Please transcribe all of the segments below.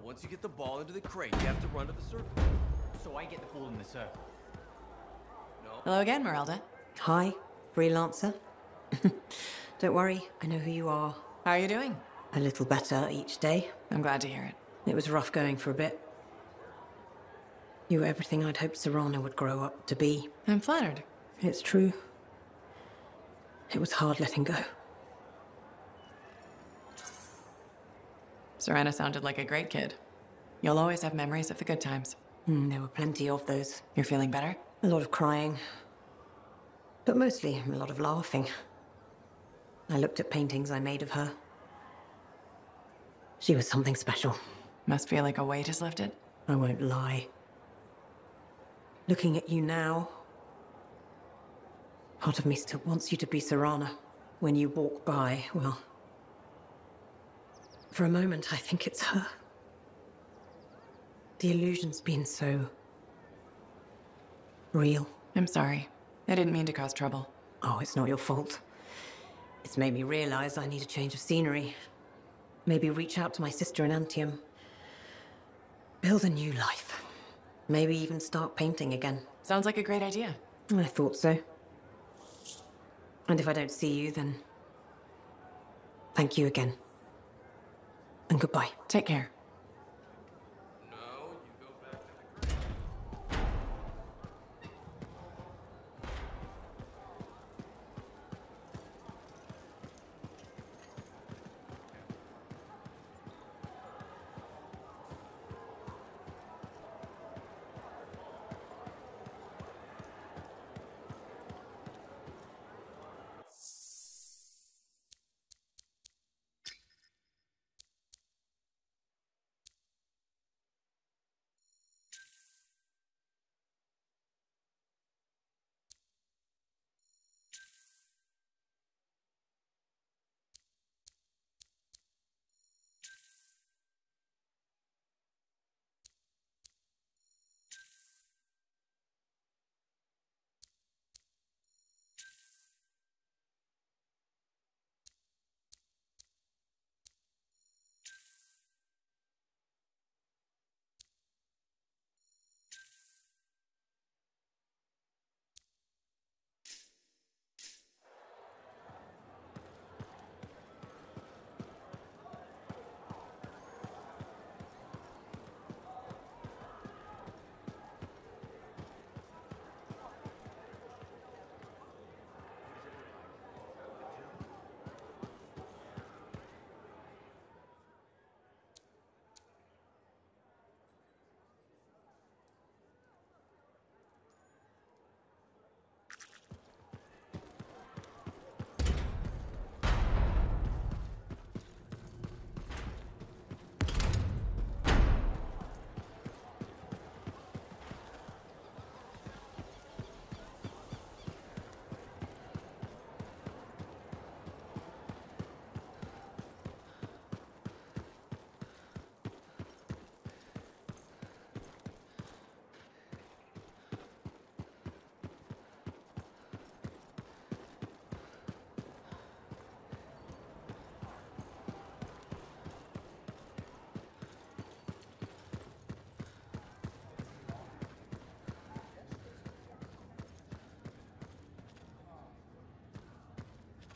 once you get the ball into the crate, you have to run to the circle. So I get the ball in the circle. No. Hello again, Merelda. Hi, freelancer. Don't worry, I know who you are. How are you doing? A little better each day. I'm glad to hear it. It was rough going for a bit. You were everything I'd hoped Serana would grow up to be. I'm flattered. It's true. It was hard letting go. Serana sounded like a great kid. You'll always have memories of the good times. There were plenty of those. You're feeling better? A lot of crying. But mostly a lot of laughing. I looked at paintings I made of her. She was something special. Must feel like a weight is lifted. I won't lie. Looking at you now, part of me still wants you to be Serana. When you walk by, well, for a moment I think it's her. The illusion's been so real. I'm sorry. I didn't mean to cause trouble. Oh, it's not your fault. It's made me realize I need a change of scenery. Maybe reach out to my sister in Anthem. Build a new life. Maybe even start painting again. Sounds like a great idea. I thought so. And if I don't see you, then thank you again. And goodbye. Take care. No, you go back to the crate.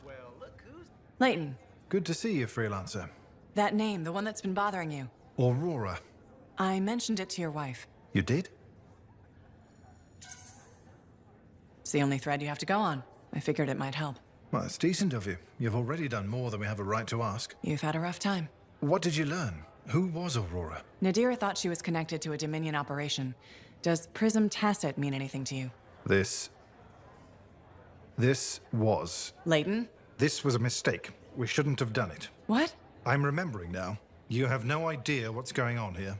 Well, look who's... Layton, Good to see you, freelancer. that name, the one that's been bothering you. Aurora. I mentioned it to your wife. You did? It's the only thread you have to go on. I figured it might help. Well, it's decent of you. You've already done more than we have a right to ask. You've had a rough time. What did you learn? Who was Aurora? Nadira thought she was connected to a Dominion operation. Does Prism Tacit mean anything to you? This was. Layton? This was a mistake. We shouldn't have done it. What? I'm remembering now. You have no idea what's going on here.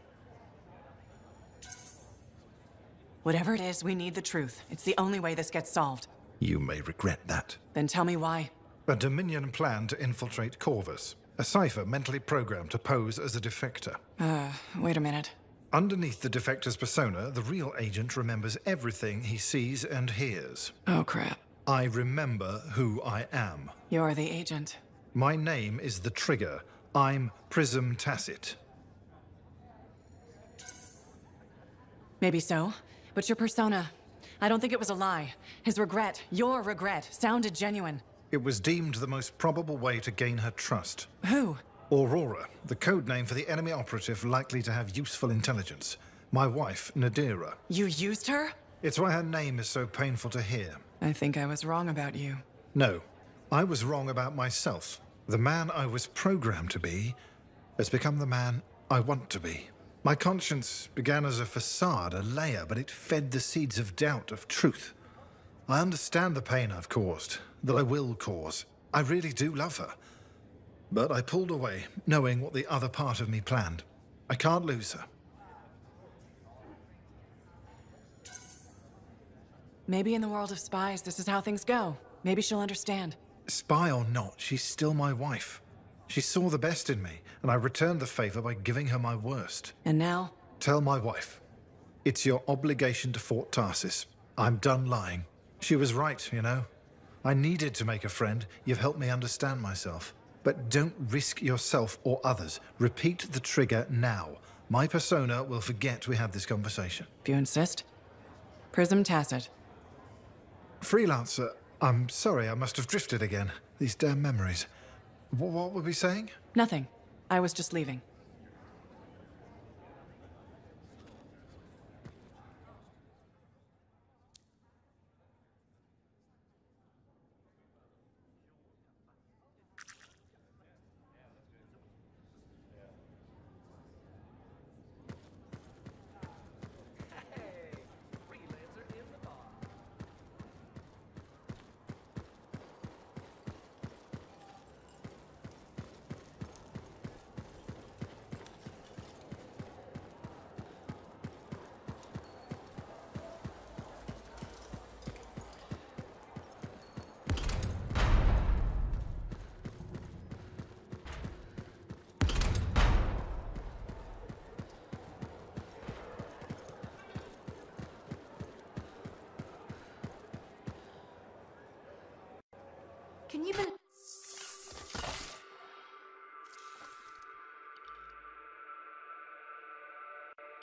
Whatever it is, we need the truth. It's the only way this gets solved. You may regret that. Then tell me why. A Dominion plan to infiltrate Corvus. A cipher mentally programmed to pose as a defector. Wait a minute. Underneath the defector's persona, the real agent remembers everything he sees and hears. Oh, crap. I remember who I am. You're the agent. My name is the Trigger. I'm Prism Tacit. Maybe so, but your persona, I don't think it was a lie. His regret, your regret, sounded genuine. It was deemed the most probable way to gain her trust. Who? Aurora, the code name for the enemy operative likely to have useful intelligence. My wife, Nadira. You used her? It's why her name is so painful to hear. I think I was wrong about you. No, I was wrong about myself. The man I was programmed to be has become the man I want to be. My conscience began as a facade, a layer, but it fed the seeds of doubt, of truth. I understand the pain I've caused, that I will cause. I really do love her. But I pulled away, knowing what the other part of me planned. I can't lose her. Maybe in the world of spies, this is how things go. Maybe she'll understand. Spy or not, she's still my wife. She saw the best in me, and I returned the favor by giving her my worst. And now? Tell my wife. It's your obligation to Fort Tarsis. I'm done lying. She was right, you know. I needed to make a friend. You've helped me understand myself. But don't risk yourself or others. Repeat the trigger now. My persona will forget we had this conversation. If you insist. Prism Tacit. Freelancer, I'm sorry, I must have drifted again. These damn memories. What were we saying? Nothing. I was just leaving. Can you believe...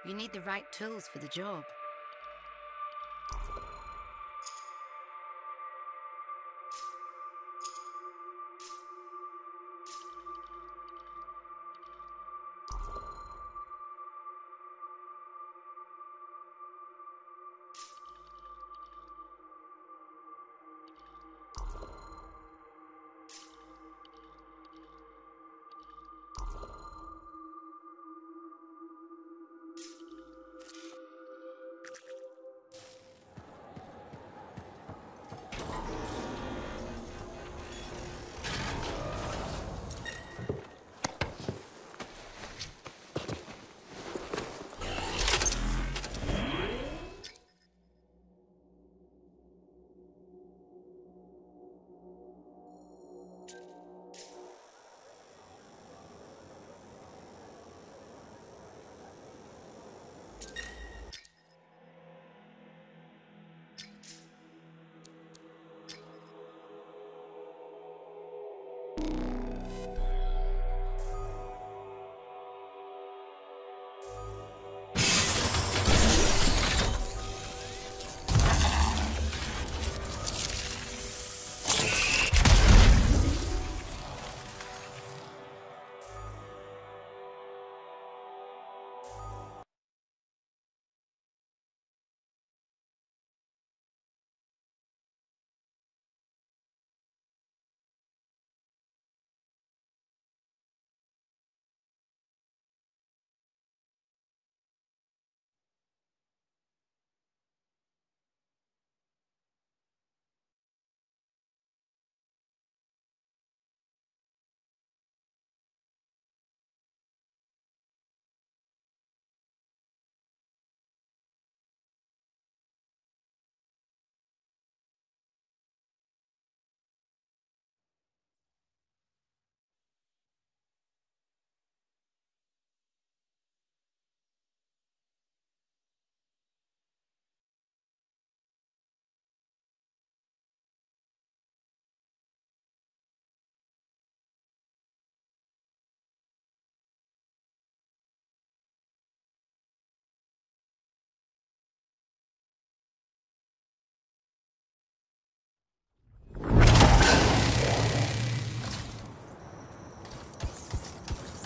You need the right tools for the job.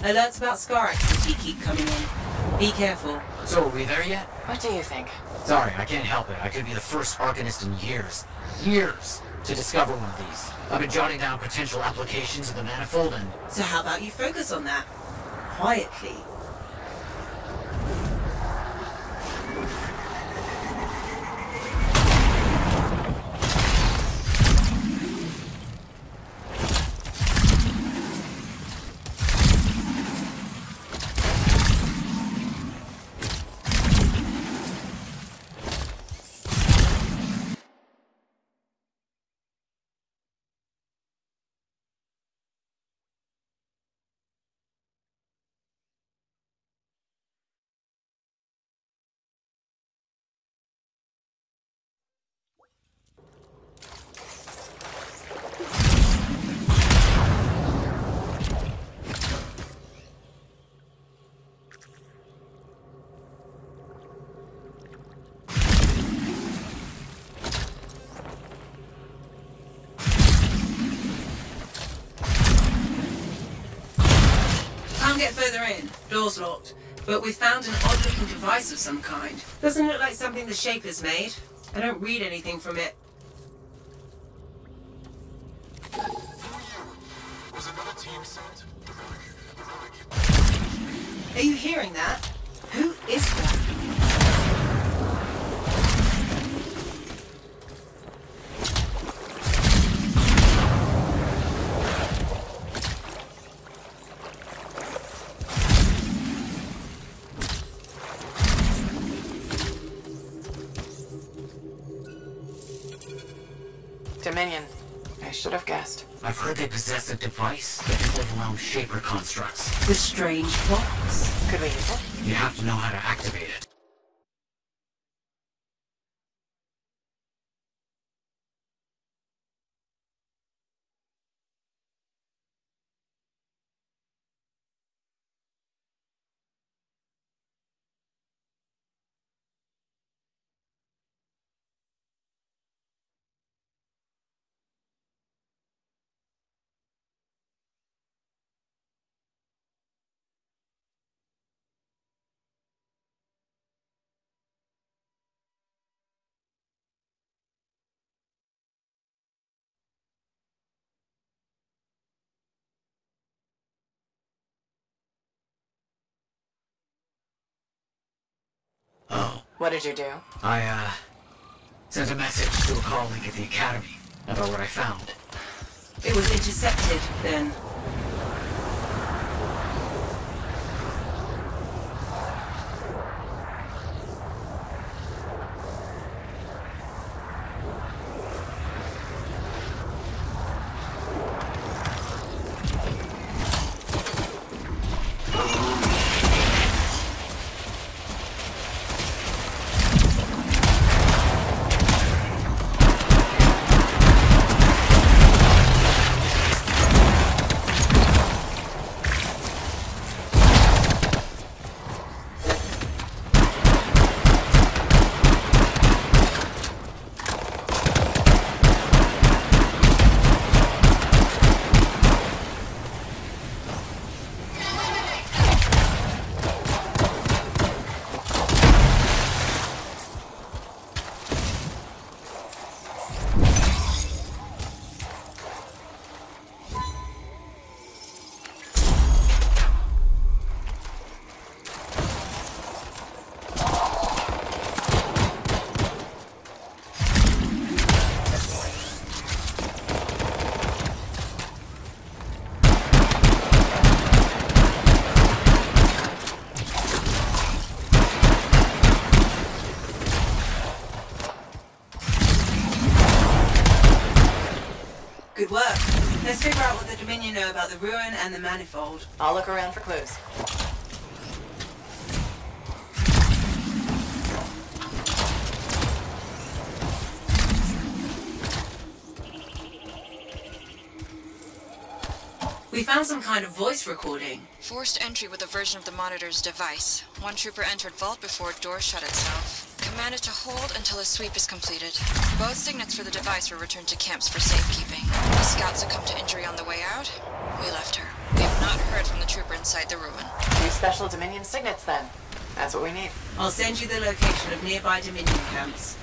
Alerts about scar activity keep coming in. Be careful. So are we there yet? What do you think? Sorry, I can't help it. I could be the first Arcanist in years, to discover one of these. I've been jotting down potential applications of the manifold and... So how about you focus on that? Quietly. Get further in. Door's locked. But we found an odd-looking device of some kind. Doesn't look like something the Shaper's made. I don't read anything from it. Was another team sent? Are you hearing that? Who is that? Dominion. I should have guessed. I've heard they possess a device that can overwhelm Shaper constructs. The strange box. Could we use it? You have to know how to activate it. Oh. What did you do? I, sent a message to a colleague at the Academy about what I found. It was intercepted, then. Good work. Let's figure out what the Dominion know about the ruin and the manifold. I'll look around for clues. We found some kind of voice recording. Forced entry with a version of the monitor's device. One trooper entered vault before door shut itself. managed to hold until a sweep is completed. Both signets for the device were returned to camps for safekeeping. The scout succumbed to injury on the way out. We left her. We have not heard from the trooper inside the ruin. New special Dominion signets, then. That's what we need. I'll send you the location of nearby Dominion camps.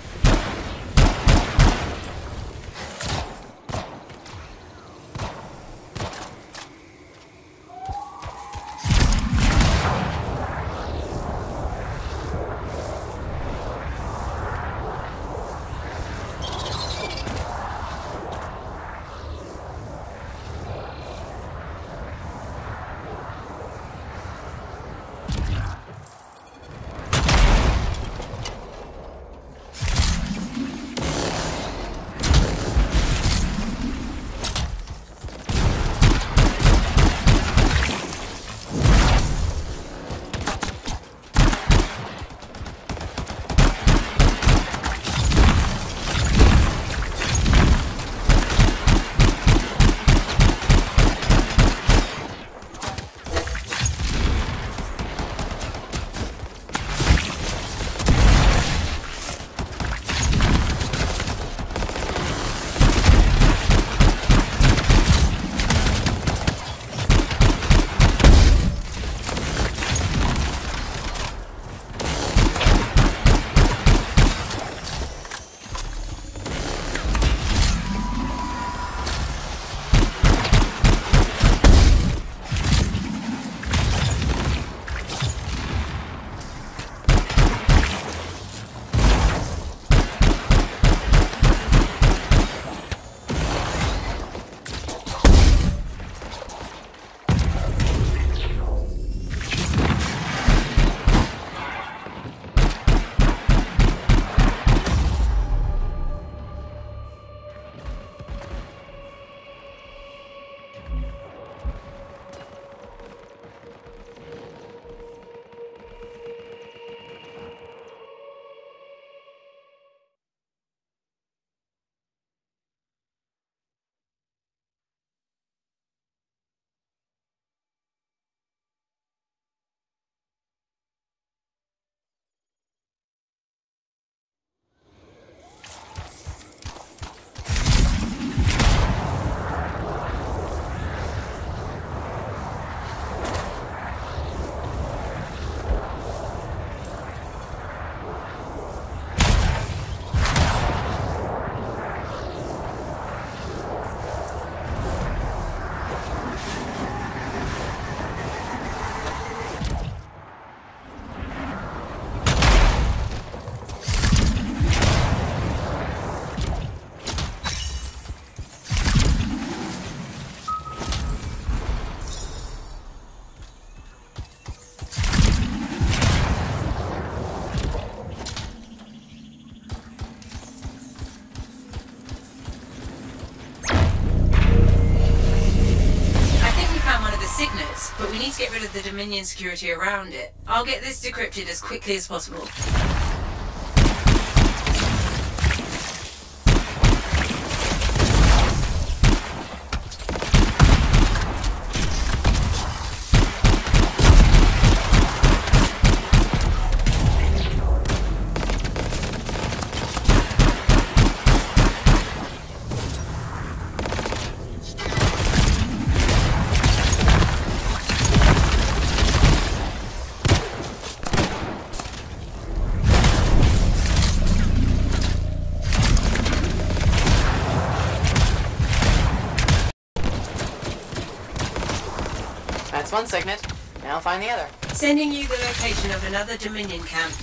But we need to get rid of the Dominion security around it. I'll get this decrypted as quickly as possible. That's one signet. Now find the other. Sending you the location of another Dominion camp.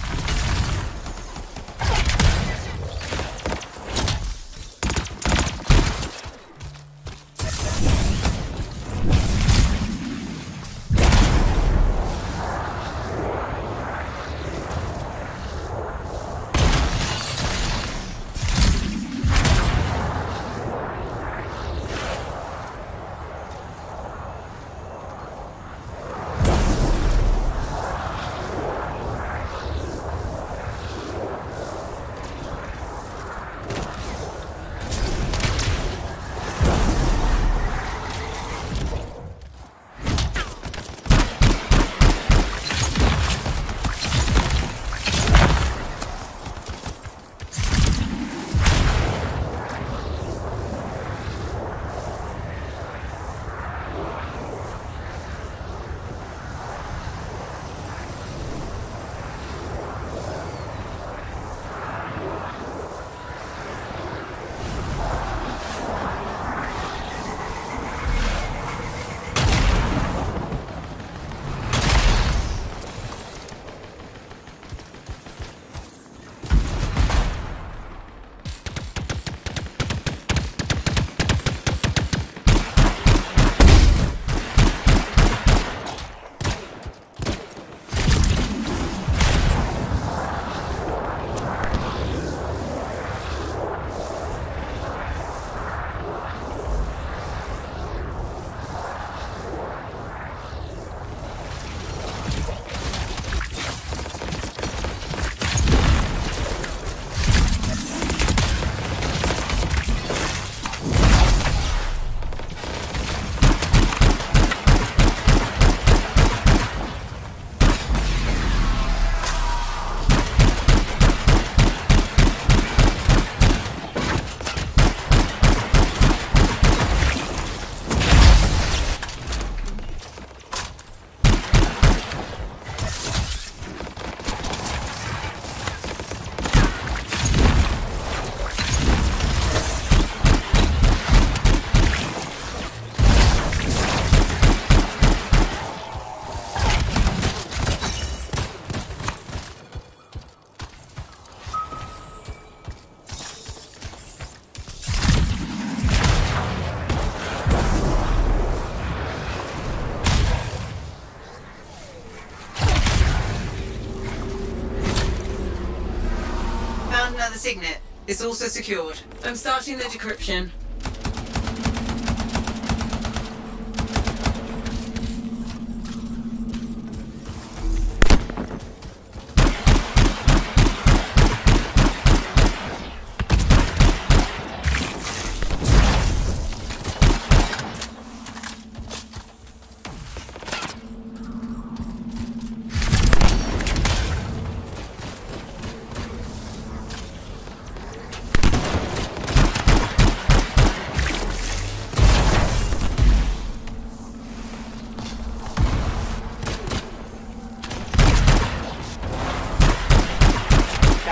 signet. It's also secured. I'm starting the decryption.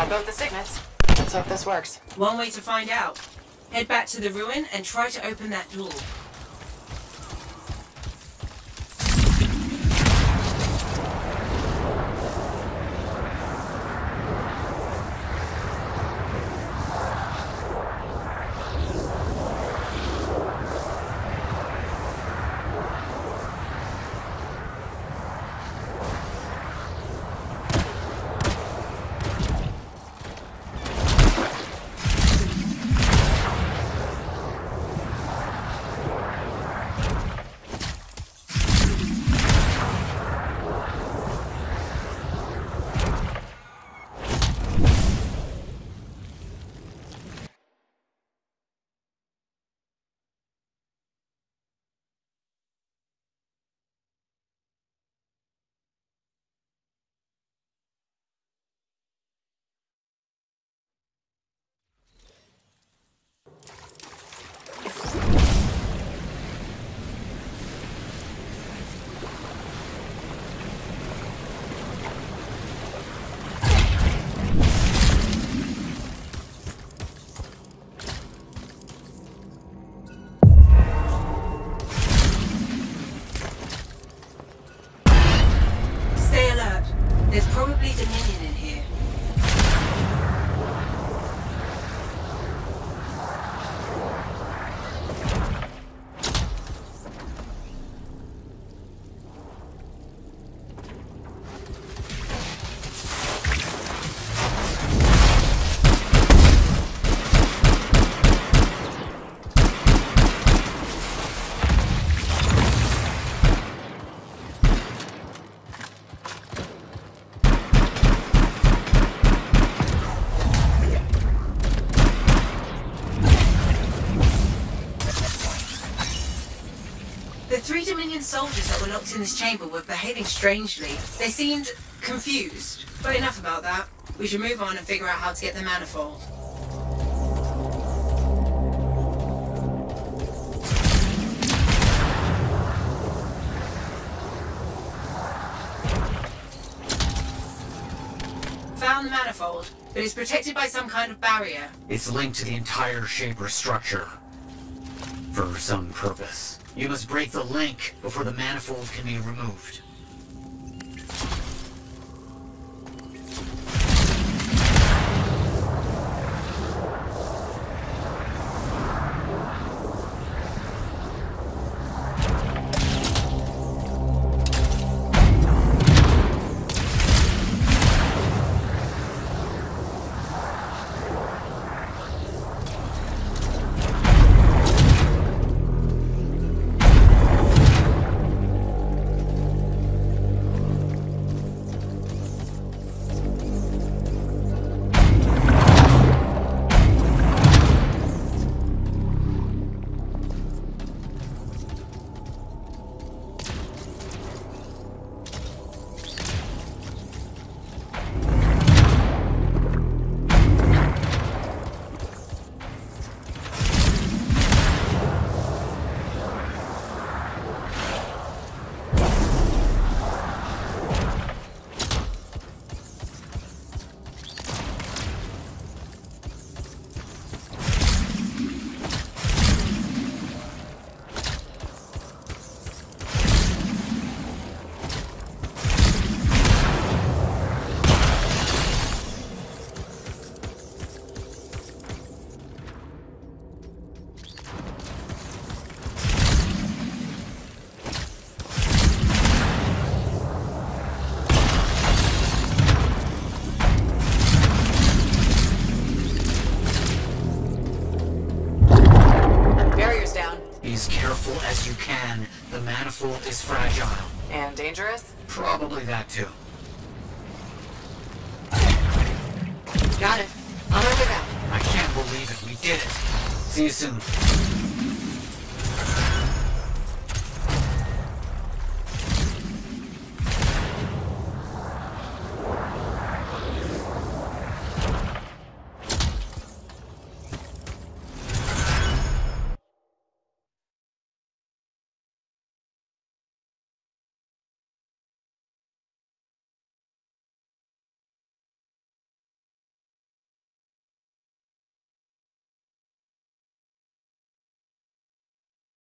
Both the signets. Let's hope this works. One way to find out. Head back to the ruin and try to open that door. There's probably Dominion in here. The 3 Dominion soldiers that were locked in this chamber were behaving strangely. They seemed confused. But enough about that. We should move on and figure out how to get the manifold. Found the manifold, but it's protected by some kind of barrier. It's linked to the entire Shaper structure. For some purpose. You must break the link before the manifold can be removed. Be as careful as you can. The manifold is fragile. And dangerous? Probably that too. Got it. On our way back. I can't believe it. We did it. See you soon.